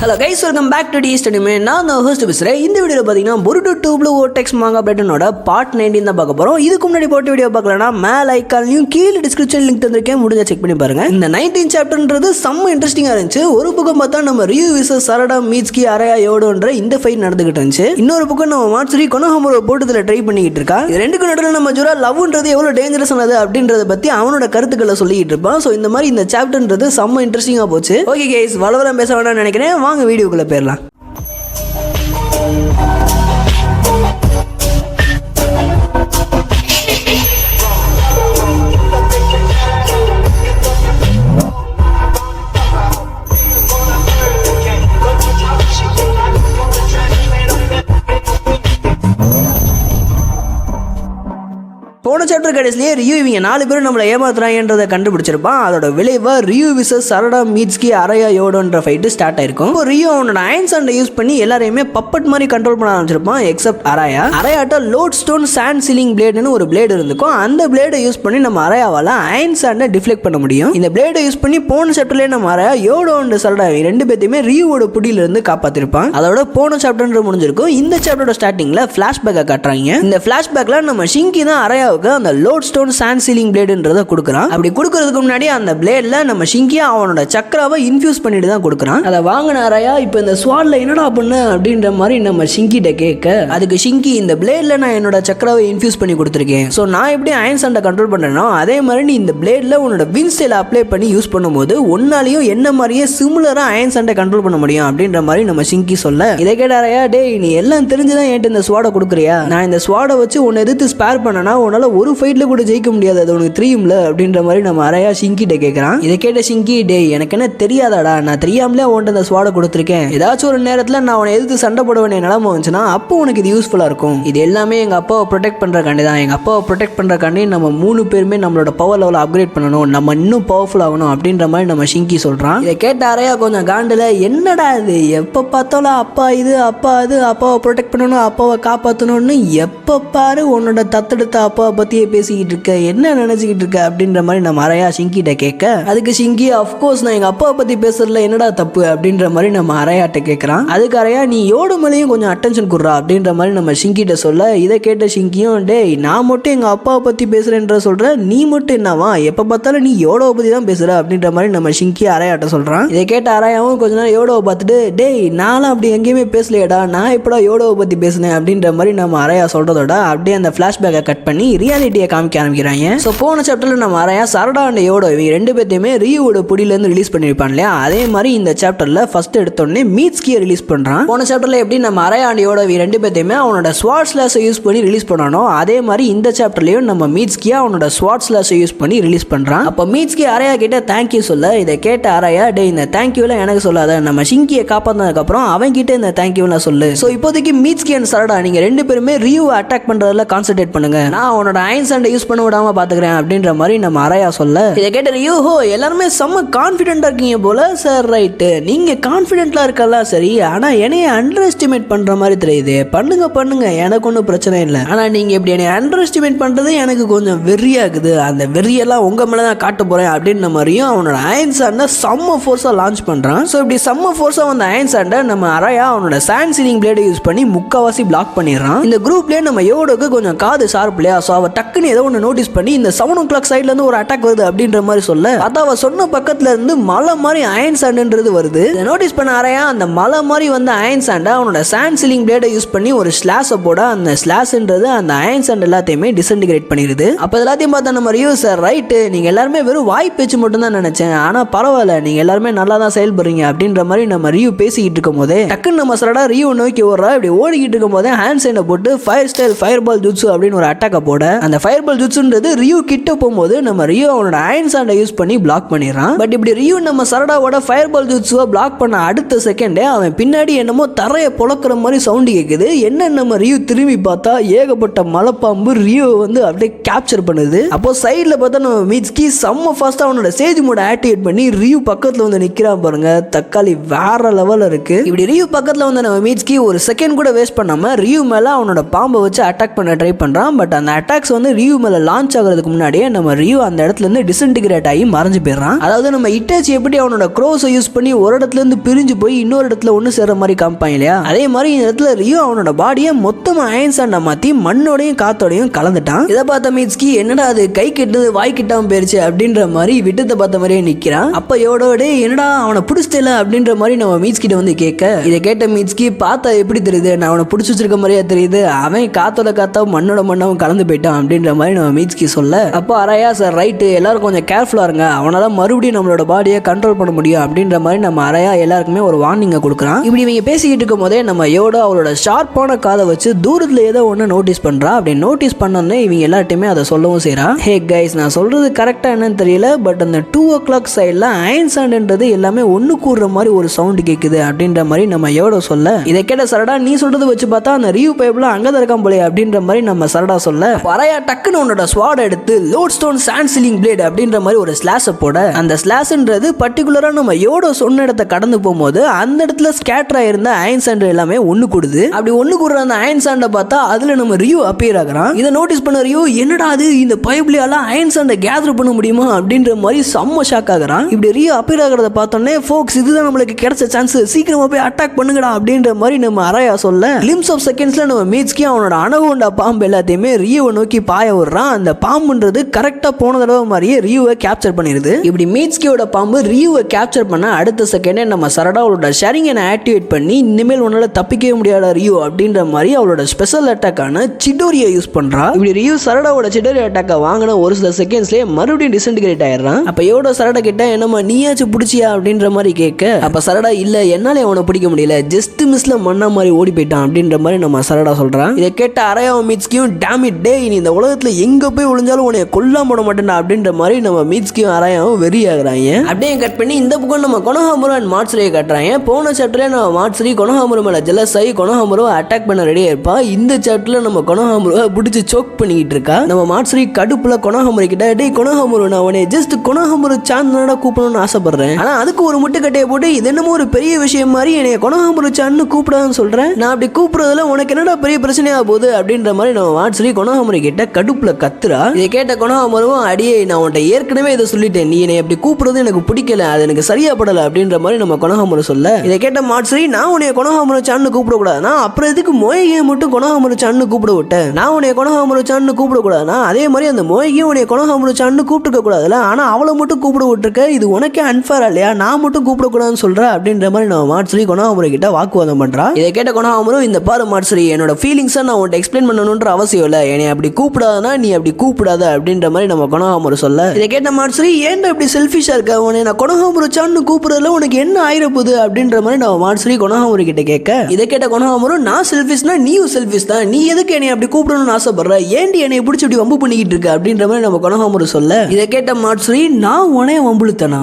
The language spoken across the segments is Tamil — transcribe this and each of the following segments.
Hello guys, welcome back to DST Anime. நான் தான் ஹோஸ்ட் பேசுகிறேன். இந்த வீடியோவில் பார்த்தீங்கன்னா பொருட்டோ 2 Blue Vortex Manga Brightonோட பார்ட் 19 தான் பார்க்க போகிறோம். இதுக்கு முன்னாடி போட்ட வீடியோ பார்க்கலன்னா மேலே ஐக்கான்லையும் கீழே டிஸ்கிரிப்ஷன் லிங்க் தந்திருக்கேன், முடிஞ்சா செக் பண்ணி பாருங்க. இந்த 19 சாப்டர்ன்றது செம்ம இன்ட்ரெஸ்டிங்காக இருந்துச்சு. ஒரு பக்கம் பார்த்தா நம்ம ரியூ விசஸ் சரடா மீட்ஸ்கி அரயா யோடோன்ற இந்த ஃபைட் நடந்துகிட்டு இருந்துச்சு. இன்னொரு பக்கம் நம்ம மாட்சுரி கொனோஹாமோட போட்டத்தில் ட்ரை பண்ணிக்கிட்டு இருக்கா. ரெண்டுக்கு நடுவில் நம்ம ஜூரா லவ்ன்றது எவ்வளோ டேஞ்சரஸ் ஆனது அப்படின்றத பற்றி அவனோட கருத்துக்களை சொல்லிக்கிட்டு இருப்பான். ஸோ இந்த மாதிரி இந்த சாப்டர்ன்றது செம்ம இன்ட்ரெஸ்டிங்காக போச்சு. ஓகே கைஸ், வளவரம் பேச வேண்டாம்னு நினைக்கிறேன். வாங்க வீடியோக்குள்ள போயிடலாம். போன சாப்டர் கடைசிலேயே ரியூ இவங்க 4 பேரும் நம்மளை ஏமாத்துறாங்கன்றதை கண்டுபிடிச்சிருப்பான். அதோட விளைவா ரியூ விசஸ் சரடா மீட்ஸ்கி அரயா யோடோன்ற ஃபைட்டு ஸ்டார்ட் ஆயிருக்கும். இப்போ ரியூ அவனோட அயன் சாண்டை யூஸ் பண்ணி எல்லாரையுமே பப்பட் மாதிரி கண்ட்ரோல் பண்ண ஆரம்பிச்சிருப்பான். எக்ஸப்ட் அரயாட்ட லோட் ஸ்டோன் சாண்ட் சீலிங் பிளேடுன்னு ஒரு பிளேடு இருந்துக்கும். அந்த பிளேடை யூஸ் பண்ணி நம்ம அரயாவால் அயன் சாண்டை டிஃப்ளெக்ட் பண்ண முடியும். இந்த பிளேடை யூஸ் பண்ணி போன சாப்டர்லேயே நம்ம அரயா யோடோ அண்ட் சரடா ரெண்டு பேத்தையுமே ரியூவோட புடியிலிருந்து காப்பாத்திருப்பான். அதோட போன சாப்டர் முடிஞ்சிருக்கும். இந்த சாப்டரோட ஸ்டார்டிங்ல ஃபிளாஷ்பேக்கை காட்டுறாங்க. இந்த ஃபிளாஷ்பேக்ல நம்ம ஷிங்கி தான் அரயா அந்த லோட் ஸ்டோன் சாண்ட் சீலிங் பிளேடுன்றத கொடுக்குறான். அப்படி கொடுக்கறதுக்கு முன்னாடி அந்த பிளேட்ல நம்ம ஷிங்கியா அவனோட சக்கராவை இன்ஃபியூஸ் பண்ணிட்டு தான் கொடுக்குறான். அதை வாங்கின அரயா இப்போ இந்த ஸ்வாட்ல என்னடா பண்ண அப்படின்ற மாதிரி நம்ம ஷிங்கிட்ட கேட்க, அதுக்கு ஷிங்கி இந்த பிளேட்ல நான் என்னோட சக்கராவை இன்ஃபியூஸ் பண்ணி கொடுத்துருக்கேன். ஸோ நான் எப்படி அயன் சாண்டை கண்ட்ரோல் பண்றேனோ அதே மாதிரி நீ இந்த பிளேட்ல உன்னோட வின் ஸ்டைல் அப்ளை பண்ணி யூஸ் பண்ணும்போது ஒன்னாலையும் என்ன மாதிரியே சிமிலரா அயன் சாண்டை கண்ட்ரோல் பண்ண முடியும் அப்படின்ற மாதிரி நம்ம ஷிங்கி சொல்ல, இதை கேட்ட அரயா, டே நீ எல்லாம் தெரிஞ்சுதான் என்கிட்ட இந்த ஸ்வாடை கொடுக்குறியா? நான் இந்த ஸ்வாடை வச்சு உன்னை எதிர்த்து ஸ்பேர் பண்ணனா உன்னால ஒரு ஃபைட்ல கூட ஜெயிக்க முடியாது, அது உனக்கு தெரியும்ல அப்படின்ற மாதிரி நம்ம அரயா ஷிங்கிட்ட கேட்கறான். இதை கேட்ட ஷிங்கி, டே எனக்கு என்ன தெரியாதாடா, நான் தெரியாமலே உன்கிட்ட அந்த ஸ்வாடை கொடுத்துருக்கேன். ஏதாச்சும் ஒரு நேரத்தில் நான் உன்னை எதிர்த்து சண்டை போட வேண்டிய நிலைமை வந்துச்சுன்னா அப்போ உனக்கு இது யூஸ்ஃபுல்லாக இருக்கும். இது எல்லாமே எங்கள் அப்பாவை ப்ரொடெக்ட் பண்ணுறக்காண்டி தான். எங்கள் அப்பாவை ப்ரொடெக்ட் பண்ணுறக்காண்டி நம்ம 3 பேருமே நம்மளோட பவர் லெவலை அப்கிரேட் பண்ணணும், நம்ம இன்னும் பவர்ஃபுல் ஆகணும் அப்படின்ற மாதிரி நம்ம ஷிங்கி சொல்கிறான். இதை கேட்ட அரயா கொஞ்சம் காண்டில், என்னடா இது எப்போ பார்த்தாலும் அப்பா இது அப்பா அது, அப்பாவை ப்ரொடெக்ட் பண்ணணும் அப்பாவை காப்பாற்றணும்னு எப்போ பாரு உன்னோட தத்தெடுத்த அப்பாவை பற்றியே பேசிக்கிட்டு இருக்க, என்ன நினைச்சுக்கிட்டு இருக்க அப்படின்ற மாதிரி நம்ம அரயா ஷிங்கிட்ட கேட்க, அதுக்கு ஷிங்கி, அஃப்கோர்ஸ் நான் எங்க அப்பாவை பத்தி பேசுறதுல என்னடா தப்பு அப்படின்ற மாதிரி நம்ம அரயாட்ட கேட்கறான். அதுக்கு அரயா, நீ யோடு மேலேயும் கொஞ்சம் அட்டென்ஷன் கொடுறா அப்படின்ற மாதிரி நம்ம ஷிங்கிட்ட சொல்ல, இதை கேட்ட ஷிங்கியும், டேய் நான் மட்டும் எங்க அப்பாவை பத்தி பேசுறேன்ற சொல்ற, நீ மட்டும் என்னவா எப்ப பார்த்தாலும் நீ யோடோவை பத்தி தான் பேசுற அப்படின்ற மாதிரி நம்ம ஷிங்கி அரயாட்ட சொல்றான். இதை கேட்ட அரயாவும் கொஞ்ச நேரம் யோடோவை பார்த்துட்டு, டேய் நானும் அப்படி எங்கேயுமே பேசலையடா, நான் எப்படா யோடோவை பத்தி பேசுனேன் அப்படின்ற மாதிரி நம்ம அரயா சொல்றதோட அப்படியே அந்த பிளாஷ்பேக்கை கட் பண்ணி ரியாலிட்டியை காமிக்க ஆரம்பிக்கிறாங்க. ஸோ போன சாப்டர்ல நம்ம அரயா சரடா அண்ட் யோடோ இவங்க 2 பேத்தையுமே ரியூவோட புடியிலேருந்து ரிலீஸ் பண்ணியிருப்பான் இல்லையா, அதே மாதிரி இந்த சாப்டர்ல ஃபர்ஸ்ட் எடுத்தோடனே மீட்ஸ்கியை ரிலீஸ் பண்றான். போன சாப்டர்ல எப்படி நம்ம அரயா அண்ட் யோடோ இவங்க 2 பேத்தையுமே அவனோட ஸ்வாட் ஸ்லாஷை யூஸ் பண்ணி ரிலீஸ் பண்ணணும், அதே மாதிரி இந்த சாப்டர்லயும் நம்ம மீட்ஸ்கியா அவனோட ஸ்வாட் ஸ்லாஷை யூஸ் பண்ணி ரிலீஸ் பண்றான். அப்போ மீட்ஸ்கி அரயா கிட்ட தேங்க்யூ சொல்ல, இதை கேட்ட அரயா, டே இந்த தேங்க்யூல எனக்கு சொல்லாத, நம்ம ஷிங்கியை காப்பாத்தினதுக்கு அப்புறம் அவன் கிட்ட இந்த தேங்க்யூலாம் சொல்லு. ஸோ இப்போதைக்கு மீட்ஸ்கி அண்ட் சரடா நீங்க 2 பேருமே ரியூவை அட்டாக் பண்றதுல கான்சென்ட்ரேட் பண்ணுங்க, நான் அவனோட அயன் சாண்டை யூஸ் பண்ண விடாம பாத்துக்கிறேன் அப்படின்ற மாதிரி நம்ம அரயா சொல்ல, இதை கேட்ட ரியூ, ஹோ எல்லாருமே செம்ம கான்ஃபிடென்ட்டா இருக்கீங்க போல சார். ரைட்டு, நீங்க கான்ஃபிடென்ட்லாம் இருக்கலாம் சரி, ஆனா என்னைய அண்டர் எஸ்டிமேட் பண்ற மாதிரி தெரியுது. பண்ணுங்க எனக்கு ஒன்றும் பிரச்சனை இல்லை, ஆனா நீங்க இப்படி என்னை அண்டர் எஸ்டிமேட் பண்றது எனக்கு கொஞ்சம் வெறியாகுது. அந்த வெறியெல்லாம் உங்க மேல தான் காட்ட போறேன் அப்படின்னு மாதிரியும் அவனோட அயன் சாண்டை செம்ம ஃபோர்ஸா லான்ச் பண்றான். ஸோ இப்படி செம்ம ஃபோர்ஸா வந்த அயன் சாண்டை நம்ம அரயா அவனோட சாண்ட் சீலிங் பிளேடை யூஸ் பண்ணி முக்காவாசி பிளாக் பண்ணிடுறான். இந்த குரூப்லேயே நம்ம யோடோக்கு கொஞ்சம் காது ஷார்ப் இல்லையா, ஸோ அவ டக்குன்னு ஏதோ ஒன்று நோட்டீஸ் பண்ணி இந்த 7 o'clock சைட்ல இருந்து ஒரு அட்டாக் வருது அப்படின்ற மாதிரி சொல்ல, அதாவ சொன்ன பக்கத்துல இருந்து மலை மாதிரி அயன் சாண்டுன்றது வருது. இதை நோட்டீஸ் பண்ண அரயா அந்த மலை மாதிரி வந்த அயன் சாண்டை அவனோட சாண்ட் சீலிங் பிளேடை யூஸ் பண்ணி ஒரு ஸ்லாஷை போட, அந்த ஸ்லாஷ்ன்றது அந்த அயன் சாண்ட் எல்லாத்தையுமே டிசன்டிகிரேட் பண்ணிடுது. அப்போ எல்லாத்தையும் பார்த்தா நம்ம ரியூ, சார் ரைட்டு, நீங்க எல்லாருமே வெறும் வாய் பேச்சு மட்டும் தான் நினைச்சேன், ஆனா பரவாயில்ல நீங்க எல்லாருமே நல்லா தான் செயல்படுறீங்க அப்படின்ற மாதிரி நம்ம ரியூ பேசிக்கிட்டு இருக்கும் போதே டக்குன்னு நம்ம சரடா ரியூ நோக்கி ஓடுறா. இப்படி ஓடிக்கிட்டு இருக்கும் போதே ஹேண்ட் சைனை போட்டு ஃபயர் ஸ்டைல் ஃபயர் பால் ஜுட்ஸு அப்படின்னு ஒரு அட்டாக்கை போட, அந்த ஃபயர் பால் ஜுட்ஸுன்றது ரியூ கிட்ட போகும்போது நம்ம ரியூ அவனோட அயன் சாண்டை யூஸ் பண்ணி பிளாக் பண்ணிடுறான். பட் இப்படி ரியூ நம்ம சரடாவோட ஃபயர் பால் ஜுட்ஸுவை பிளாக் பண்ண அடுத்த செகண்டே அவன் பின்னாடி என்னமோ தரையை பொளக்குற மாதிரி சவுண்டு கேட்குது. என்ன நம்ம ரியூ திரும்பி பார்த்தா ஏகப்பட்ட மலைப்பாம்பு ரியூவை வந்து அப்படியே கேப்சர் பண்ணுது. அப்போ சைடில் பார்த்தா நம்ம மீட்ஸ்கி செம்ம ஃபாஸ்ட்டாக அவனோட சேஜ் மோட ஆக்டிவேட் பண்ணி ரியூ பக்கத்தில் வந்து நிற்கிறான் பாருங்க, தக்காளி வேற லெவலில் இருக்கு. இப்படி ரியூ பக்கத்தில் வந்து நம்ம மீட்ஸ்கி ஒரு செகண்ட் கூட வேஸ்ட் பண்ணாம ரியூ மேலே அவனோட பாம்பை வச்சு அட்டாக் பண்ண ட்ரை பண்ணுறான். பட் அந்த அட்டாக்ஸ் வந்து ரியூ ரியூ மேல லான்ச் ஆகிறதுக்கு முன்னாடியே நம்ம ரியூ அந்த இடத்துல இருந்து டிஸ்இன்டிகிரேட் ஆகி மறைஞ்சு போயிடுறான். அதாவது நம்ம இட்டாச்சி எப்படி அவனோட க்ரோஸை யூஸ் பண்ணி ஒரு இடத்துல இருந்து பிரிஞ்சு போய் இன்னொரு இடத்துல ஒன்று சேர்ற மாதிரி காமிப்பாங்க இல்லையா, அதே மாதிரி இந்த இடத்துல ரியூ அவனோட பாடியை மொத்தமா அயன் சாண்டா மாத்தி மண்ணோடையும் காத்தோடையும் கலந்துட்டான். இதை பார்த்த மீட்ஸ்கி என்னடா அது கை கெட்டது வாய் கிட்டாம போயிருச்சு அப்படின்ற மாதிரி விட்டத்தை பார்த்த மாதிரியே நிக்கிறான். அப்ப யோடோட என்னடா அவனை பிடிச்சிட்டல அப்படின்ற மாதிரி நம்ம மீட்ஸ் கிட்ட வந்து கேட்க, இதை கேட்ட மீட்ஸ்கி பார்த்தா எப்படி தெரியுது, நான் அவனை பிடிச்சி வச்சிருக்க மாதிரியே தெரியுது, அவன் காத்தோட காத்தா மண்ணோட மண்ணாவும் கலந்து போயிட்டான் அப்படின்ற மாதிரி நம்ம மீட்ஸ்கி சொல்ல, அப்போ அரையா சார் ரைட்டு எல்லாரும் கொஞ்சம் கேர்ஃபுல்லா இருங்க, அவனால மறுபடியும் நம்மளோட பாடியை கண்ட்ரோல் பண்ண முடியும் அப்படின்ற மாதிரி நம்ம அரையா எல்லாருக்குமே ஒரு வார்னிங்கை கொடுக்குறான். இப்படி இவங்க பேசிக்கிட்டு இருக்கும் போதே நம்ம யோடா அவளோட ஷார்ப்பான காதை வச்சு தூரத்துல ஏதோ ஒன்று நோட்டீஸ் பண்றா. அப்படி நோட்டீஸ் பண்ணோன்னே இவங்க எல்லார்ட்டையுமே அதை சொல்லவும் செய்றா. ஹே கைஸ், நான் சொல்றது கரெக்டா என்னன்னு தெரியல, பட் அந்த 2 o'clock சைட்ல அயன் சாண்ட்ன்றது எல்லாமே ஒன்று கூடுற மாதிரி ஒரு சவுண்ட் கேட்குது அப்படின்ற மாதிரி நம்ம யோடா சொல்ல, இதை கேட்ட சரடா நீ சொல்றது வச்சு பார்த்தா அந்த ரியூ பைப்ல அங்கதான் இருக்கான் போலே அப்படின்ற மாதிரி நம்ம சரடா சொல்ல, அரையா டக்குன்னு உன்னோட ஸ்வாட் எடுத்து lode stone sand sealing blade அப்படின்ற மாதிரி ஒரு ஸ்லாஷ போட, அந்த ஸ்லாஷ்ன்றது பர்டிகுலரா நம்ம யோட சொன்ன இடத்தை கடந்து போகும்போது அந்த இடத்துல ஸ்கேட்டர் ஆயிருந்த அயன் சாண்ட் எல்லாமே ஒண்ணு கூடுது. அப்படி ஒண்ணு கூடுற அந்த அயன் சாண்டை பார்த்தா அதுல நம்ம ரியூ அப்பியர் ஆகுறான். இதை நோட்டீஸ் பண்ண ரியூ என்னடா அது இந்த பைப்லியால அயன் சாண்டை கேதர் பண்ண முடியுமா அப்படின்ற மாதிரி செம்ம ஷாக் ஆகுறான். இப்படி ரியூ அப்பியர் ஆகிறத பார்த்தோன்னே ஃபோக்ஸ் இதுதான் நம்மளுக்கு கிடைச்ச சான்ஸ், சீக்கிரமா போய் அட்டாக் பண்ணுங்கடா அப்படின்ற மாதிரி நம்ம அரையா சொல்ல, கிளிம்ஸ் ஆஃப் செகண்ட்ஸ்ல நம்ம மீட்ஸ்கி அவனோட அனகோண்டா பாம்பு எல்லாத்தையுமே ரியூவை நோக்கி பாய விடுறான். அந்த பாம்புன்றது கரெக்டா போன தடவை மாதிரியே ரியூவை கேப்சர் பண்ணிருது. இப்படி மீட்ஸ்கியோட பாம்பு ரியூவை கேப்சர் பண்ண அடுத்த செகண்டே நம்ம சரடாவோட ஷேரிங்கை ஆக்டிவேட் பண்ணி இனிமேல் உன்னால தப்பிக்கவே முடியாத ரியூ அப்படின்ற மாதிரி அவளோட ஸ்பெஷல் அட்டாக்கான சிடோரியை யூஸ் பண்றா. இப்படி ரியூ சரடாவோட சிடோரி அட்டாக்கை வாங்கின ஒரு சில செகண்ட்ஸ்லயே மறுபடியும் டிஸ்இன்டிகிரேட் ஆயிடுறான். அப்ப யோட சரடா கிட்ட என்னமா நீயாச்சும் பிடிச்சியா அப்படின்ற மாதிரி கேட்க, அப்ப சரடா இல்ல என்னால அவனை பிடிக்க முடியல, ஜஸ்ட் மிஸ்ல மண்ணா மாதிரி ஓடி போயிட்டான் அப்படின்ற மாதிரி நம்ம சரடா சொல்றான். இதை கேட்ட அரையாவும் மீட்ஸ்கியும் டேம் இட் டே, நீ இந்த உலகத்துல எங்க போய் ஒளிஞ்சாலும் உன்னை கொல்லாம போட மாட்டேன்டா அப்படின்ற மாதிரி நம்ம மீட்ஸ்கியும் அரையாவும் வெறி ஆகுறாங்க. அப்படியே கட் பண்ணி இந்த பக்கம் நம்ம கொனோஹாமுரு அண்ட் மாட்சுரியை காட்டுறாங்க. போன சாப்டர்ல நம்ம மாட்சுரி கொனோஹாமுரு மேல ஜெலஸ் ஆகி கொனோஹாமுரு அட்டாக் பண்ண ரெடியா இருப்பா. இந்த சாப்டர்ல நம்ம கொனோஹாமுருவை பிடிச்சி சோக் பண்ணிக்கிட்டு இருக்கா. நம்ம மாட்சுரி கடுப்புல கொனோஹாமுரு கிட்ட, டேய் கொனோஹாமுரு நான் உன்னை ஜஸ்ட் கொனோஹாமுரு சான்னு கூப்பிடணும்னு ஆசைப்படுறேன், ஆனா அதுக்கு ஒரு முட்டுக்கட்டையை போட்டு இது என்னமோ ஒரு பெரிய விஷயம் மாதிரி என்னை கொனோஹாமுரு சான்னு கூப்பிடான்னு சொல்றேன், நான் அப்படி கூப்பிடுறதுல உனக்கு என்னடா பெரிய பிரச்சனையா போகுது அப்படின்ற மாதிரி நம்ம மாட்சுரி கொனோஹாமுரு கிட்ட கடுப்புல கத்துறா. இதை கேட்ட கொனோஹாமுருவும், அடியே நான் உன்கிட்ட ஏற்கனவே இதை சொல்லிட்டேன், நீ என்னை அப்படி கூப்பிடுறது எனக்கு பிடிக்கல, அது எனக்கு சரியா படல அப்படின்ற மாதிரி நம்ம கொனோஹாமுரு சொல்ல, இதை கேட்ட மாட்சுரி நான் உன்னை கொனோஹாமுரு சான்னு கூப்பிடக்கூடாதுனா அப்புறம் எதுக்கு மோயகியை மட்டும் கொனோஹாமுரு சான்னு கூப்பிட விட்டேன், நான் உன்னை கொனோஹாமுரு சான்னு கூப்பிடக்கூடாதுனா அதே மாதிரி அந்த மோயகியும் உன்னை கொனோஹாமுரு சான்னு கூப்பிட்டுக்க கூடாதுல, ஆனா அவளை மட்டும் கூப்பிட விட்டுருக்க, இது உனக்கே அன்ஃபேர் இல்லையா, நான் மட்டும் கூப்பிடக்கூடாதுன்னு சொல்ற அப்படின்ற மாதிரி நம்ம மாட்சுரி கொனோஹாமுரு கிட்ட வாக்குவாதம் பண்றா. இதை கேட்ட கொனோஹாமுரு, இந்த பாரு மாட்சுரி, என்னோட ஃபீலிங்ஸை நான் உன்கிட்ட எக்ஸ்பிளைன் பண்ணணுன்ற அவசியம் இல்லை, என்னை அப்படி கூப்பிடாதனா நீ அப்படி கூப்பிடாத அப்படின்ற மாதிரி நம்ம கொனோஹாமுரு சொல்ல, இதை கேட்ட மாட்சுரி ஏன்டா இப்படி செல்ஃபிஷா இருக்க, உன்னை நான் கொனோஹாமுரு சான்னு கூப்பிடுறதுல உனக்கு என்ன ஆயிரப்போகுது அப்படின்ற மாதிரி நம்ம மாட்சுரி கொனோஹாமுரு கிட்ட கேட்க, இதை கேட்ட கொனோஹாமுரு, நான் செல்ஃபிஷ்னா நீயும் செல்ஃபிஷ் தான், நீ எதுக்கு என்னை அப்படி கூப்பிடணும்னு ஆசைப்படுற, ஏன்டி என்னை பிடிச்சி இப்படி வம்பு பண்ணிக்கிட்டு இருக்க அப்படின்ற மாதிரி நம்ம கொனோஹாமுரு சொல்ல, இதை கேட்ட மாட்சுரி நான் உன்னை வம்புழுத்தனா,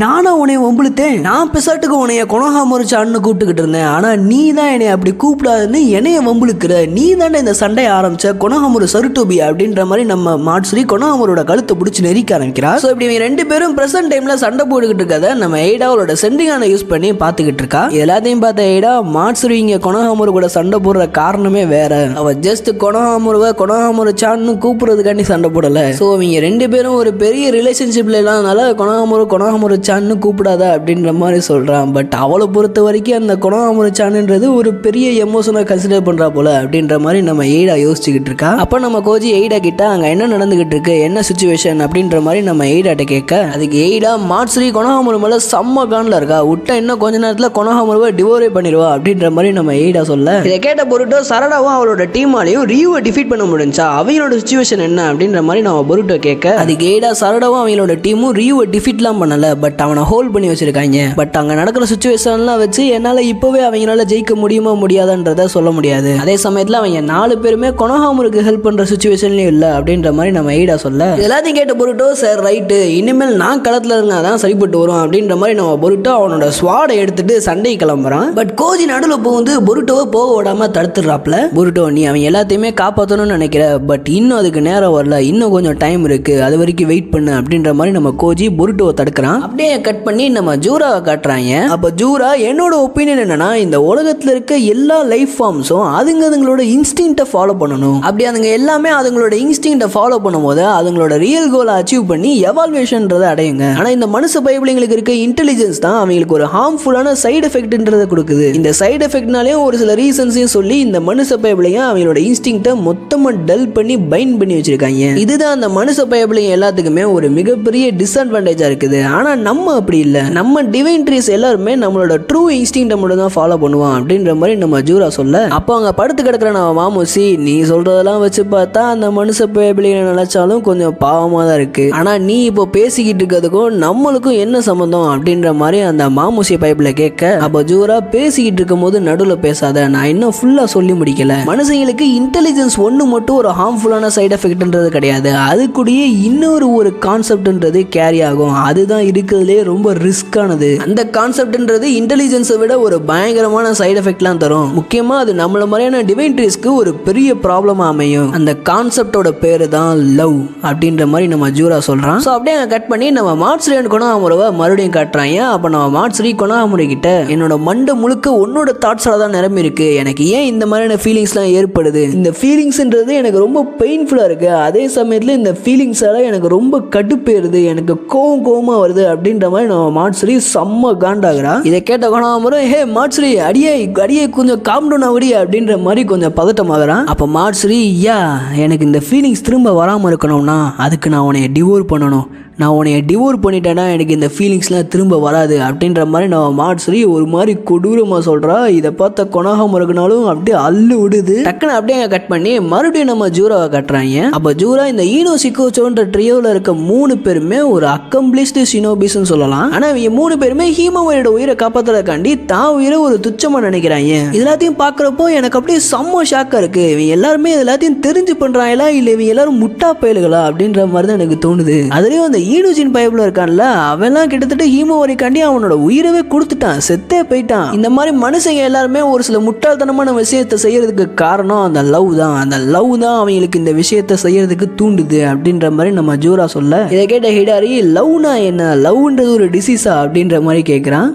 நானும் உன்னை வம்புழுத்தேன், நான் பெசாட்டுக்கு உன்னைய கொனோஹாமுரு சான்னு கூப்பிட்டுக்கிட்டு இருந்தேன், ஆனா நீ தான் என்னை அப்படி கூப்பிடாதுன்னு என்னைய வம்புழுக்கிற, நீ தானே இந்த சண்டையை ஆரம்பிச்ச கொனோஹாமுரு சருட்டோபி அப்படின்ற மாதிரி நம்ம மாட்சுரி கொனோஹாமுரோட கழுத்தை பிடிச்சி நெரிக்க ஆரம்பிக்கிறா. ஸோ இப்படி ரெண்டு பேரும் பிரசன்ட் டைம்ல சண்டை போட்டுக்கிட்டு இருக்கத நம்ம எய்டாவோட சென்டிங்கான யூஸ் பண்ணி பார்த்துக்கிட்டு இருக்கா. எல்லாத்தையும் பார்த்த எய்டா மாட்சுரி இங்க கொனோஹாமுரு கூட சண்டை போடுற காரணமே வேற, அவ ஜஸ்ட் கொனோஹாமுருவை கொனோஹாமுரு சான்னு கூப்பிடுறதுக்காண்டி சண்டை போடல. ஸோ இவங்க ரெண்டு பேரும் ஒரு பெரிய ரிலேஷன்ஷிப்ல இல்லாதனால கொனோஹாமுரு சான்னு கூப்பிடாத அப்படின்ற மாதிரி சொல்றான். பட் அவளை பொறுத்த வரைக்கும் அந்த கொனோஹாமுரு சான்ன்றது ஒரு பெரிய எமோஷனை கன்சிடர் பண்றா போல அப்படின்ற மாதிரி நம்ம எய்டா யோசிச்சுக்கிட்டு இருக்கா. அப்ப நம்ம கோஜி எய்டா கிட்ட அங்க என்ன நடந்துகிட்டு இருக்கு, என்ன சிச்சுவேஷன் அப்படின்ற மாதிரி நம்ம எய்டாட்ட கேட்க, அதுக்கு எய்டா மாட்சுரி கொனோஹாமுரு மேல செம்ம கான்ல இருக்கா, விட்டா இன்னும் கொஞ்ச நேரத்துல கொனோஹாமுருவை டிவோரே பண்ணிடுவா அப்படின்ற மாதிரி நம்ம எய்டா சொல்ல, இதை கேட்ட பொருட்டோ சரடாவும் அவளோட டீமாலையும் ரியூவை டிஃபீட் பண்ண முடிஞ்சா அவங்களோட சிச்சுவேஷன் என்ன அப்படின்ற மாதிரி நம்ம பொருட்டோ கேட்க, அதுக்கு எய்டா சரடாவும் அவங்களோட டீமும் ரியூவை டிஃபீட்லாம் பண்ணல, பட் அவனை ஹோல்ட் பண்ணி வச்சிருக்காங்க, பட் அங்க நடக்கிற சிச்சுவேஷன்லாம் வச்சு என்னால இப்பவே அவங்களால ஜெயிக்க முடியுமா முடியாதுன்றத சொல்ல முடியாது, அதே சமயத்துல அவங்க 4 பேருமே கொனோஹாமுருக்கு ஹெல்ப் பண்ற சிச்சுவேஷன்லயும் இல்ல அப்படின்ற மாதிரி நம்ம எய்டா சொல்ல, எல்லாத்தையும் கேட்ட பொருட்டோ சார் ரைட்டு, இனிமேல் நான் களத்துல இருந்தாதான் சரிப்பட்டு வரும் அப்படின்ற மாதிரி நம்ம பொருட்டோ அவனோட ஸ்வாடை எடுத்துட்டு சண்டை கிளம்புறான். பட் கோஜி நடுவில் போகுது பொருட்டோவை போக விடாம தடுத்துடுறாப்ல. பொருட்டோ நீ அவன் எல்லாத்தையுமே காப்பாற்றணும்னு நினைக்கிற, பட் இன்னும் அதுக்கு நேரம் வரல, இன்னும் கொஞ்சம் டைம் இருக்கு, அது வரைக்கும் வெயிட் பண்ணு அப்படின்ற மாதிரி நம்ம கோஜி பொருட்டோவை தடுக்கிறான். அப்படியே கட் பண்ணி நம்ம ஜூராவை காட்டுறாங்க. அப்ப ஜூரா என்னோட ஒப்பீனியன் என்னன்னா, இந்த உலகத்துல இருக்க எல்லா லைஃப் ஃபார்ம்ஸும் அதுங்களோட இன்ஸ்டிங்க்ட ஃபாலோ பண்ணணும். அப்படி அதுங்க எல்லாமே அதுங்களோட இன்ஸ்டிங்க்ட ஃபாலோ பண்ணும்போது அதுங்களோட ரியல் கோலை அச்சீவ் பண்ணி எவால்வேஷன்ன்றதை அடையுங்க. ஆனா இந்த மனுஷ பைபிளுங்களுக்கு இருக்க இன்டெலிஜென்ஸ் தான் அவங்களுக்கு ஒரு ஹார்ம்ஃபுல்லான சைடு எஃபெக்ட்ன்றதை கொடுக்குது. இந்த சைடு எஃபெக்ட்னாலேயும் ஒரு சில ரீசன்ஸையும் சொல்லி இந்த மனுஷ பைபிளையும் அவங்களோட இன்ஸ்டிங்க்ட மொத்தமா டல் பண்ணி பைண்ட் பண்ணி வச்சிருக்காங்க. இதுதான் அந்த மனுஷ பைபிளையும் எல்லாத்துக்குமே ஒரு மிகப்பெரிய டிஸ்அட்வான்டேஜா இருக்குது. ஆனா நம்ம அப்படி இல்ல. நம்ம டிவைன் ட்ரீஸ் எல்லாருமே நம்மளோட ட்ரூ இன்ஸ்டிங்க்ட மட்டும் தான் ஃபாலோ பண்ணுவோம் அப்படின்ற மாதிரி நம்ம ஜூரா சொல்ல, அப்போ அங்க படுத்து கிடக்குற நம்ம மாமூசி, நீ சொல்றதெல்லாம் வச்சு பார்த்தா அந்த மனுஷ பைபிளை நினைச்சாலும் கொஞ்சம் பாவமா தான் இருக்கு. ஆனா நீ இப்போ பேசிக்கிட்டு இருக்கிறதுக்கும் நம்மளுக்கும் என்ன சம்பந்தம் அப்படின்ற மாதிரி அந்த மாமூசி பைபிளை கேட்க, அப்போ ஜூரா பேசிக்கிட்டு இருக்கும் போது நடுவில் பேசாத, நான் இன்னும் ஃபுல்லா சொல்லி முடிக்கல. மனுஷங்களுக்கு இன்டெலிஜென்ஸ் ஒன்று மட்டும் ஒரு ஹார்ம்ஃபுல்லான சைடு எஃபெக்ட்ன்றது கிடையாது. அது கூடயே இன்னொரு கான்செப்ட்ன்றது கேரி ஆகும். அதுதான் இருக்கிறதுலே ரொம்ப ரிஸ்கானது. அந்த கான்செப்ட்ன்றது இன்டெலிஜென்ஸை விட ஒரு பயங்கரமான சைடு எஃபெக்ட்லாம் தரும். முக்கியமா அது நம்மள மாதிரியான டிவைன் ட்ரீஸ்க்கு ஒரு பெரிய ப்ராப்ளமா அமையும். அந்த கான்செப்டோட பேரு தான் லவ் அப்படின்ற மாதிரி நம்ம ஜூரா சொல்றான். ஸோ அப்படியே கட் பண்ணி நம்ம மார்ட்ஸ்ரீ அண்ட் கொனாமுருவை மறுபடியும் காட்டுறாங்க. அப்போ நம்ம மார்ட்ஸ்ரீ கொனாமுரு கிட்ட, என்னோட மண்டை முழுக்க உன்னோட தாட்ஸால தான் நிரம்பி இருக்கு. எனக்கு ஏன் இந்த மாதிரியான ஃபீலிங்ஸ்லாம் ஏற்படுது? இந்த ஃபீலிங்ஸ்ன்றது எனக்கு ரொம்ப பெயின்ஃபுல்லா இருக்கு. அதே சமயத்தில் இந்த ஃபீலிங்ஸால எனக்கு ரொம்ப கடுப்பேறுது, எனக்கு கோவமா வருது அப்படின்ற மாதிரி நம்ம மார்ட்ஸ்ரீ செம்ம காண்டாகிறா. இதை கேட்ட கொனாமுரு, ஹே மார்ட்ஸ்ரீ, அடியே கொஞ்சம் காம் டவுன் ஆகுடி அப்படின்ற மாதிரி கொஞ்சம் பதட்டமாகறான். அப்போ மார்ட்ஸ்ரீ, யா எனக்கு இந்த ஃபீலிங்ஸ் திரும்ப வராமல் இருக்கணும்னா அதுக்கு நான் உன்னை டிவோர் பண்ணணும். நான் உன்னைய டிவோர் பண்ணிட்டேன்னா எனக்கு இந்த ஃபீலிங்ஸ்லாம் திரும்ப வராது அப்படின்ற மாதிரி நம்ம மார்ட்ஸ்ரீ ஒரு மாதிரி கொடூரமாக சொல்கிறா. இதை பார்த்த கொனாமுருனாலும் அப்படியே அள்ளு விடுது. டக்குன்னு அப்படியே கட் பண்ணி மறுபடியும் நம்ம ஜூராவை கட்டுறாங்க. அப்போ ஜூரா இந்த ஈனோ சிக்கோச்சோன்ற ட்ரியோவில் இருக்க 3 பேருமே ஒரு அக்கம்ப்ளிஷ்டு ஷினோபிஸ்ன்னு சொல்லலாம். ஆனால் இவங்க 3 பேருமே ஹீமோவோட உயிரை காப்பாற்றுறதுக்காண்டி தான் உயிரை ஒரு துச்சமாக நினைக்கிறாங்க. எல்லாத்தையும் பார்க்குறப்போ எனக்கு அப்படியே செம்ம ஷாக்காக இருக்கு. இவங்க எல்லாருமே எல்லாத்தையும் தெரிஞ்சு பண்ணுறாங்களா இல்லை இவங்க எல்லாரும் முட்டா பயல்களா அப்படின்ற மாதிரி தான் எனக்கு தோணுது. அதுலேயும் அந்த ஈனோஜின் பைபிள் இருக்கான்ல, அவெல்லாம் கிட்டத்தட்ட ஹீமோவரிக்காண்டி அவனோட உயிரவே கொடுத்துட்டான், செத்தே போயிட்டான். இந்த மாதிரி மனுஷங்க எல்லாருமே ஒரு சில முட்டாள்தனமான விஷயத்தை செய்யறதுக்கு காரணம் அந்த லவ் தான். அந்த லவ் தான் அவங்களுக்கு இந்த விஷயத்தை செய்யறதுக்கு தூண்டுது அப்படின்ற மாதிரி நம்ம ஜூரா சொல்ல, இதை கேட்ட ஹிடாரி, லவ்னா என்ன, லவ்ன்றது ஒரு டிசீஸா அப்படின்ற மாதிரி கேட்குறான்.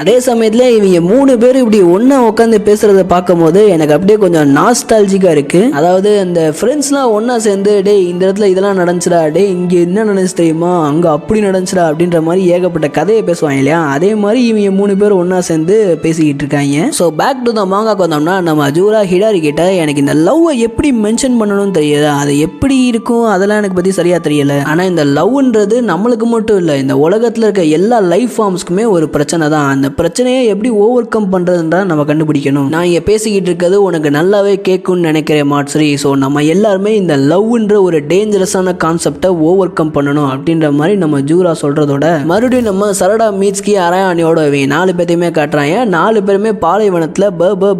அதே சமயத்தில் இவங்க 3 பேர் இப்படி ஒன்றா உட்காந்து பேசுகிறத பார்க்கும்போது எனக்கு அப்படியே கொஞ்சம் நாஸ்டாலஜிக்காக இருக்குது. அதாவது அந்த ஃப்ரெண்ட்ஸ்லாம் ஒன்றா சேர்ந்து, டே இந்த இடத்துல இதெல்லாம் நடந்துச்சுடா, டே இங்கே என்ன நடந்துச்சு தெரியுமா, அங்கே அப்படி நடந்துச்சுடா அப்படின்ற மாதிரி ஏகப்பட்ட கதையை பேசுவாங்க இல்லையா, அதே மாதிரி இவங்க 3 பேர் ஒன்றா சேர்ந்து பேசிக்கிட்டு இருக்காங்க. ஸோ பேக் டு த மாங்காக்கு வந்தோம்னா நம்ம ஜூரா ஹிடாரி கிட்ட, எனக்கு இந்த லவ்வை எப்படி மென்ஷன் பண்ணணும்னு தெரியல, அது எப்படி இருக்கும் அதெல்லாம் எனக்கு பற்றி சரியாக தெரியல. ஆனால் இந்த லவ்ன்றது நம்மளுக்கு மட்டும் இல்லை, இந்த உலகத்தில் இருக்க எல்லா லைஃப் ஃபார்ம்ஸ்க்குமே ஒரு பிரச்சனை தான். அந்த பிரச்சனையை எப்படி ஓவர் கம் பண்றதுன்றா நம்ம கண்டுபிடிக்கணும். நான் இங்க பேசிக்கிட்டு இருக்கிறது உனக்கு நல்லாவே கேட்கும்னு நினைக்கிறேன் மார்ட்ஸ்ரீ. ஸோ நம்ம எல்லாருமே இந்த லவ்ன்ற ஒரு டேஞ்சரஸான கான்செப்டை ஓவர் கம் பண்ணணும் அப்படின்ற மாதிரி நம்ம ஜூரா சொல்றதோட மறுபடியும் நம்ம சரடா மீட்ஸ்கி அரையானியோட 4 பேத்தையுமே காட்டுறாங்க. 4 பேருமே பாலைவனத்துல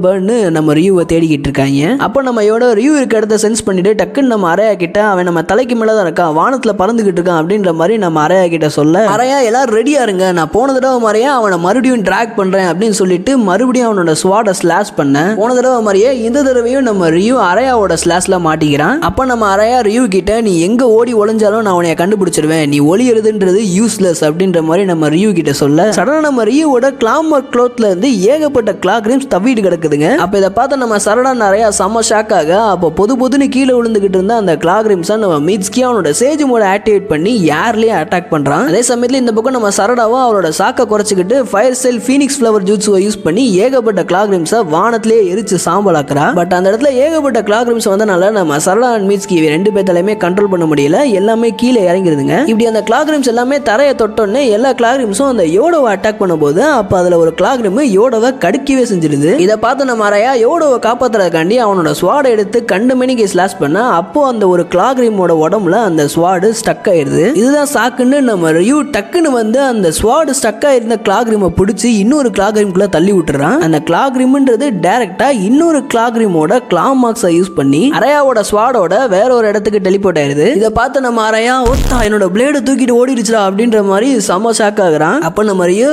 பன்னு நம்ம ரியூவை தேடிக்கிட்டு இருக்காங்க. அப்போ நம்ம ரியூ இருக்க இடத்த சென்ஸ் பண்ணிட்டு டக்குன்னு நம்ம அரையா கிட்ட, அவன் நம்ம தலைக்கு மேலதான் இருக்கான், வானத்துல பறந்துகிட்டு இருக்கான் அப்படின்ற மாதிரி நம்ம அரையா கிட்ட சொல்ல, அரையா எல்லாரும் ரெடியா இருங்க, நான் போன தடவை மாதிரியா அவனை மறுபடியும் ட்ராக் பண்றேன் அப்படின்னு சொல்லிட்டு மறுபடியும் அவனோட ஸ்வாட ஸ்லாஷ் பண்ண, போன தடவை மாதிரியே இந்த தடவையும் நம்ம ரியூ அரையாவோட ஸ்லாஷ்ல மாட்டிக்கிறான். அப்ப நம்ம அரையா ரியூ கிட்ட, நீ எங்க ஓடி ஒளிஞ்சாலும் நான் உன்னைய கண்டுபிடிச்சிருவேன், நீ ஒளியறதுன்றது யூஸ்லெஸ் அப்படின்ற மாதிரி நம்ம ரியூ கிட்ட சொல்ல, சடனா நம்ம ரியூவோட கிளாமர் க்ளோத்ல இருந்து ஏகப்பட்ட கிளாக் ரிம்ஸ் தவிட்டு கிடக்குதுங்க. அப்ப இதை பார்த்து நம்ம சரடா நிறைய செம்ம ஷாக் ஆக, அப்போ பொதுன்னு கீழே விழுந்துகிட்டு இருந்த அந்த கிளாக் ரிம்ஸை நம்ம மீட்ஸ்கி அவனோட சேஜ் மோட ஆக்டிவேட் பண்ணி ஏர்லயே அட்டாக் பண்றான். அதே சமயத்தில் இந்த பக்கம் நம்ம சரடாவும் அவரோட சாக்க குறைச்சிக்கிட்டு ஃபயர் செல் ஃபீனிக்ஸ் ஃப்ளவர் ஜூட்ஸை யூஸ் பண்ணி ஏகப்பட்ட கிளாக் ரிம்ஸை வானத்திலே எரிச்சு சாம்பலாக்குறா. பட் அந்த இடத்துல ஏகப்பட்ட கிளாக் ரிம்ஸ் வந்தனால நம்ம சரடா அண்ட் மீட்ஸ்கி 2 பேர்த்தாலையுமே கண்ட்ரோல் பண்ண முடியல, எல்லாமே கீழே இறங்கிருதுங்க. இப்படி அந்த கிளாக் ரிம்ஸ் எல்லாமே தரையை தொட்டோன்னே எல்லா கிளாக் ரிம்ஸும் அந்த யோடோவை அட்டாக் பண்ணும்போது அப்போ அதில் ஒரு கிளாக் ரிம் யோடோவை கடிக்கவே செஞ்சிருது. இதை பார்த்து நம்ம அரையா யோடோவை காப்பாற்றுறதுக்காண்டி அவனோட ஸ்வாடை எடுத்து கண்டு மணிக்கு ஸ்லாஷ் பண்ண, அப்போ அந்த ஒரு கிளாக் ரிமோட உடம்புல அந்த ஸ்வாடு ஸ்டக் ஆயிடுது. இதுதான் சாக்குன்னு நம்ம ரியூ டக்குன்னு வந்து அந்த ஸ்வாடு ஸ்டக் ஆயிருந்த கிளாக் ரிமை பிடிச்சி பிடிச்சி இன்னொரு கிளாக் ரீம்குள்ள தள்ளி விட்டுறான். அந்த கிளாக் ரீம்ன்றது டைரக்டா இன்னொரு கிளாக் ரீமோட கிளா மார்க்ஸை யூஸ் பண்ணி அரயாவோட ஸ்வாடோட வேற ஒரு இடத்துக்கு டெலிபோர்ட் ஆயிருது. இதை பார்த்து நம்ம அரயா ஒத்தா என்னோட பிளேடு தூக்கிட்டு ஓடிடுச்சுடா அப்படின்ற மாதிரி செம ஷாக் ஆகுறான். அப்ப நம்ம ரியோ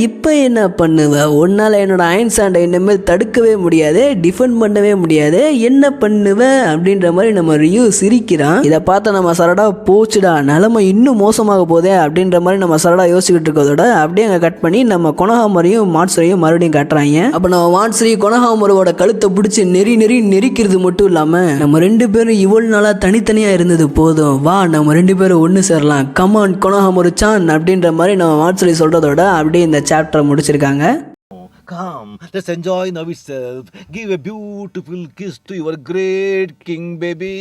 இப்ப என்ன பண்ணுவ உன்னால என்னோட அயன் சாண்டை இனிமேல் தடுக்கவே முடியாது, டிஃபெண்ட் பண்ணவே முடியாது, என்ன பண்ணுவ அப்படின்ற மாதிரி நம்ம ரியோ சிரிக்கிறான். இதை பார்த்து நம்ம சரடா போச்சுடா நிலைமை இன்னும் மோசமாக போதே அப்படின்ற மாதிரி நம்ம சரடா யோசிச்சுக்கிட்டு இருக்கதோட அப்படியே அங்கே கட் பண்ணி நம்ம கொனஹாமரையும் மாட்ஸ்ரையும் மறுபடியும் காட்டுறாங்க. அப்போ நம்ம மாட்ஸ்ரி கொனஹாமரோட கழுத்தை பிடிச்சி நெரிக்கிறது மட்டும் இல்லாம நம்ம 2 பேரும் இவ்வளவு நாளா தனித்தனியா இருந்தது போதும், வா நம்ம 2 பேரும் ஒன்று சேரலாம், கமான் கொனஹாமரு சான் அப்படின்ற மாதிரி நம்ம மாட்ஸ்ரி சொல்றதோட அப்படியே இந்த சாப்டரை முடிச்சிருக்காங்க. Come, let's enjoy ourselves. Give a beautiful kiss to your great king, baby.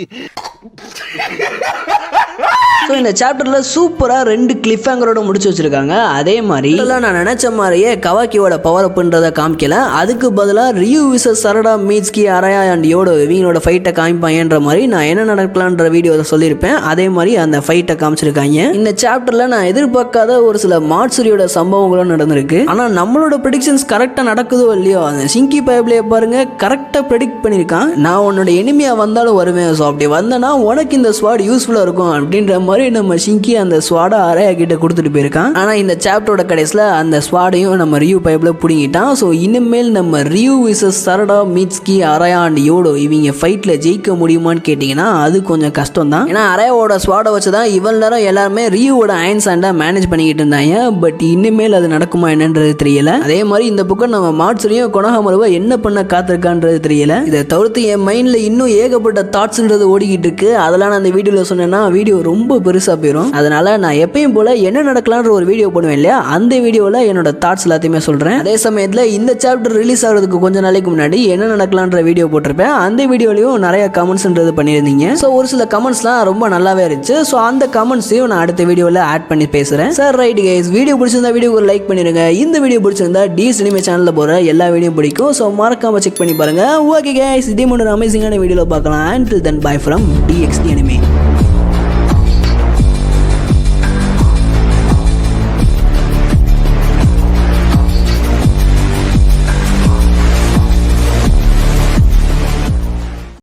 So இந்த சாப்டர்ல சூப்பரா 2 கிளிஃப் ஹேங்கரோட முடிச்சு வச்சிருக்காங்க. அதே மாதிரி நான் நினைச்ச மாதிரியே கவாக்கியோட பவர் அப்ன்றதை காமிக்கல, அதுக்கு பதிலாக ரியூ விசஸ் சரடா மீட்ஸ்கி அரயா அண்ட் யோடோ இவங்களோட ஃபைட்டை காமிப்பாங்கன்ற மாதிரி நான் என்ன நடக்கலான்ற வீடியோவில் சொல்லியிருப்பேன். அதே மாதிரி அந்த ஃபைட்டை காமிச்சிருக்காங்க. இந்த சாப்டர்ல நான் எதிர்பார்க்காத ஒரு சில மாட்ஸ்ரியோட சம்பவங்களும் நடந்திருக்கு. ஆனால் நம்மளோட ப்ரெடிக்ஷன்ஸ் கரெக்டாக நடக்குதோ இல்லையோ, அந்த சிங்கி பைப்லேயே பாருங்க கரெக்டாக ப்ரெடிக்ட் பண்ணியிருக்கான். நான் உன்னோட எனிமையாக வந்தாலும் வருவேன், ஸோ அப்படி வந்தேன்னா உனக்கு இந்த ஸ்வாட் யூஸ்ஃபுல்லாக இருக்கும் அப்படின்ற மாதிரி நம்ம சிங்கி அந்த ஸ்வாடை அரயா கிட்ட கொடுத்துட்டு போயிருக்கான். ஆனா இந்த சாப்டரோட கடைசியில் அந்த ஸ்வாடையும் நம்ம ரியூ பைப்ல புடிங்கிட்டான். ஸோ இனிமேல் நம்ம ரியூ விசஸ் சரடா மீட்ஸ்கி அரயா அண்ட் யோடோ இவங்க ஃபைட்ல ஜெயிக்க முடியுமான்னு கேட்டீங்கன்னா அது கொஞ்சம் கஷ்டம் தான். ஏன்னா அரயாவோட ஸ்வாடை வச்சுதான் இவ்வளவு நேரம் எல்லாருமே ரியூவோட அயன் சாண்டை மேனேஜ் பண்ணிக்கிட்டு இருந்தாங்க. பட் இனிமேல் அது நடக்குமா என்னன்றது தெரியல. அதே மாதிரி இந்த பக்கம் நம்ம மாட்ஸ்ரியும் கொனஹாமருவை என்ன பண்ண காத்திருக்கான்றது தெரியல. இதை தவிர்த்து என் மைண்ட்ல இன்னும் ஏகப்பட்ட தாட்ஸ்ன்றது ஓடிக்கிட்டு இருக்கு. அதெல்லாம் நான் அந்த வீடியோல சொன்னேன்னா வீடியோ ரொம்ப பெருசா போயிடும். அதனால நான் எப்பயும் போல என்ன நடக்கலான்ற ஒரு வீடியோ போடுவேன் இல்லையா, அந்த வீடியோல என்னோட தாட்ஸ் எல்லாத்தையுமே சொல்றேன். அதே சமயத்துல இந்த சாப்டர் ரிலீஸ் ஆகிறதுக்கு கொஞ்ச நாளைக்கு முன்னாடி என்ன நடக்கலான்ற வீடியோ போட்டிருப்பேன். அந்த வீடியோலயும் நிறைய கமெண்ட்ஸ்ன்றது பண்ணியிருந்தீங்க. ஸோ ஒரு சில கமெண்ட்ஸ்லாம் ரொம்ப நல்லாவே இருந்துச்சு. ஸோ அந்த கமெண்ட்ஸையும் நான் அடுத்த வீடியோவில் ஆட் பண்ணி பேசுறேன். சார் ரைட் கைஸ், வீடியோ பிடிச்சிருந்தா வீடியோக்கு ஒரு லைக் பண்ணிருங்க. இந்த வீடியோ பிடிச்சிருந்தா டி சினிமா சேனலில் போகிற எல்லா வீடியோ பிடிக்கும். ஸோ மறக்காம செக் பண்ணி பாருங்க. ஓகே கைஸ், இதே மாதிரி அமேசிங்கான வீடியோவில் பார்க்கலாம். Until then, bye from DXD Anime.